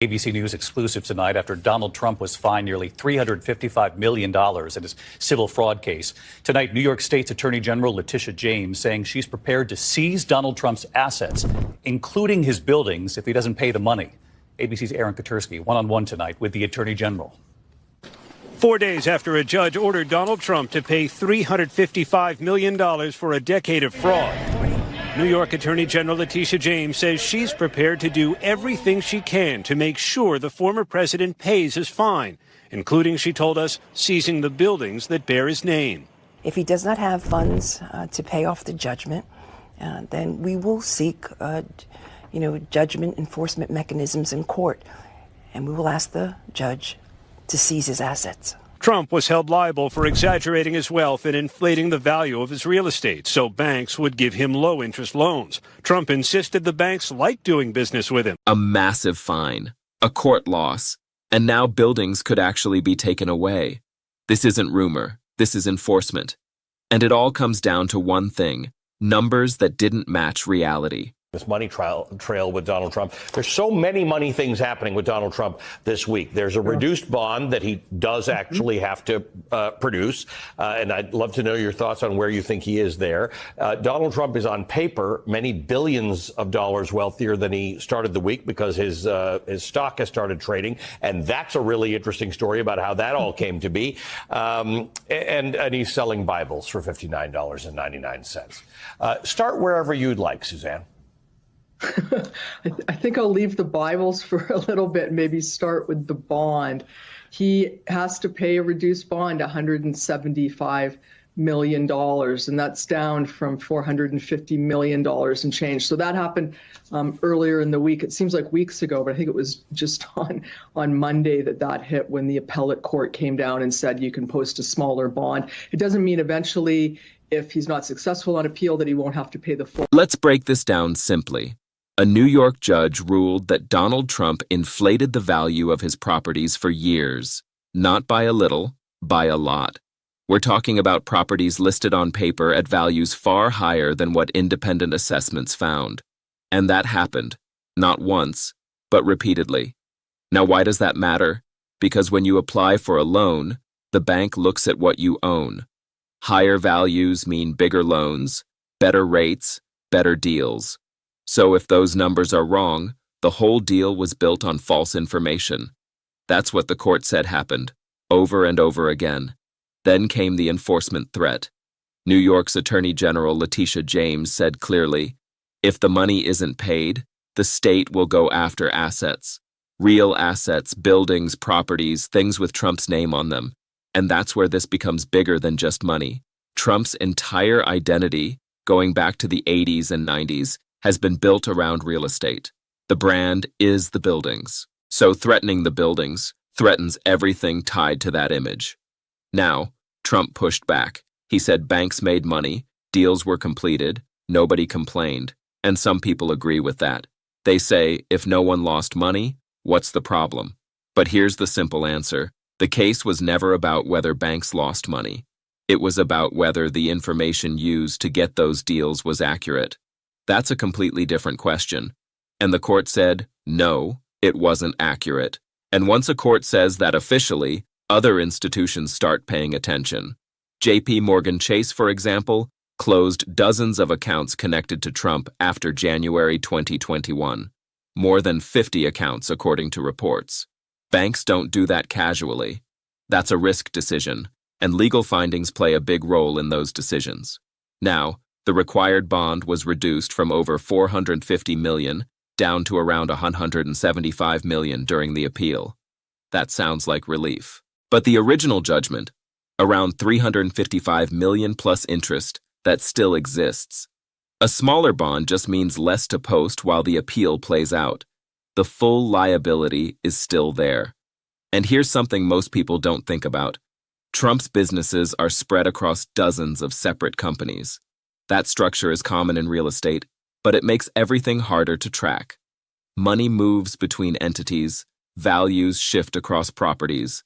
ABC News exclusive tonight after Donald Trump was fined nearly $355 million in his civil fraud case. Tonight, New York State's Attorney General Letitia James saying she's prepared to seize Donald Trump's assets, including his buildings, if he doesn't pay the money. ABC's Aaron Katersky one-on-one tonight with the Attorney General. 4 days after a judge ordered Donald Trump to pay $355 million for a decade of fraud, New York Attorney General Letitia James says she's prepared to do everything she can to make sure the former president pays his fine, including, she told us, seizing the buildings that bear his name. If he does not have funds to pay off the judgment, then we will seek, judgment enforcement mechanisms in court, and we will ask the judge to seize his assets. Trump was held liable for exaggerating his wealth and inflating the value of his real estate so banks would give him low-interest loans. Trump insisted the banks liked doing business with him. A massive fine, a court loss, and now buildings could actually be taken away. This isn't rumor, this is enforcement. And it all comes down to one thing: numbers that didn't match reality. This money trail with Donald Trump. There's so many money things happening with Donald Trump this week. There's a reduced bond that he does actually have to produce. And I'd love to know your thoughts on where you think he is there. Donald Trump is on paper many billions of dollars wealthier than he started the week because his stock has started trading. And that's a really interesting story about how that all came to be. And he's selling Bibles for $59.99. Start wherever you'd like, Suzanne. I think I'll leave the Bibles for a little bit, maybe start with the bond. He has to pay a reduced bond, $175 million, and that's down from $450 million and change. So that happened earlier in the week. It seems like weeks ago, but I think it was just on Monday that hit when the appellate court came down and said you can post a smaller bond. It doesn't mean eventually, if he's not successful on appeal, that he won't have to pay the full. Let's break this down simply. A New York judge ruled that Donald Trump inflated the value of his properties for years, not by a little, by a lot. We're talking about properties listed on paper at values far higher than what independent assessments found. And that happened, not once, but repeatedly. Now, why does that matter? Because when you apply for a loan, the bank looks at what you own. Higher values mean bigger loans, better rates, better deals. So if those numbers are wrong, the whole deal was built on false information. That's what the court said happened, over and over again. Then came the enforcement threat. New York's Attorney General Letitia James said clearly, if the money isn't paid, the state will go after assets. Real assets, buildings, properties, things with Trump's name on them. And that's where this becomes bigger than just money. Trump's entire identity, going back to the 80s and 90s, has been built around real estate. The brand is the buildings. So threatening the buildings threatens everything tied to that image. Now, Trump pushed back. He said banks made money, deals were completed, nobody complained, and some people agree with that. They say, if no one lost money, what's the problem? But here's the simple answer. The case was never about whether banks lost money. It was about whether the information used to get those deals was accurate. That's a completely different question. And the court said, no, it wasn't accurate. And once a court says that officially, other institutions start paying attention. J.P. Morgan Chase, for example, closed dozens of accounts connected to Trump after January 2021. More than 50 accounts, according to reports. Banks don't do that casually. That's a risk decision, and legal findings play a big role in those decisions. Now, the required bond was reduced from over $450 million down to around $175 million during the appeal. That sounds like relief. But the original judgment, around $355 million plus interest, that still exists. A smaller bond just means less to post while the appeal plays out. The full liability is still there. And here's something most people don't think about. Trump's businesses are spread across dozens of separate companies. That structure is common in real estate, but it makes everything harder to track. Money moves between entities, values shift across properties.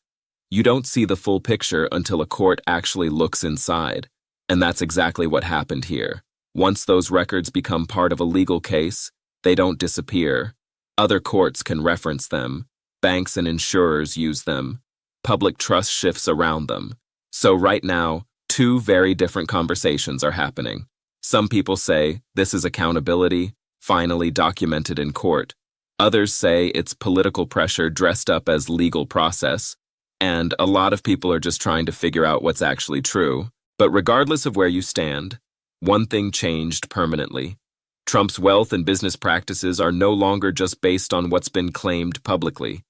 You don't see the full picture until a court actually looks inside, and that's exactly what happened here. Once those records become part of a legal case, they don't disappear. Other courts can reference them. Banks and insurers use them. Public trust shifts around them. So right now, two very different conversations are happening. Some people say this is accountability, finally documented in court. Others say it's political pressure dressed up as legal process. And a lot of people are just trying to figure out what's actually true. But regardless of where you stand, one thing changed permanently. Trump's wealth and business practices are no longer just based on what's been claimed publicly.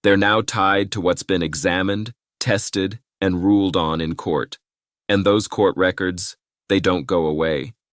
They're now tied to what's been examined, tested, and ruled on in court. And those court records, they don't go away.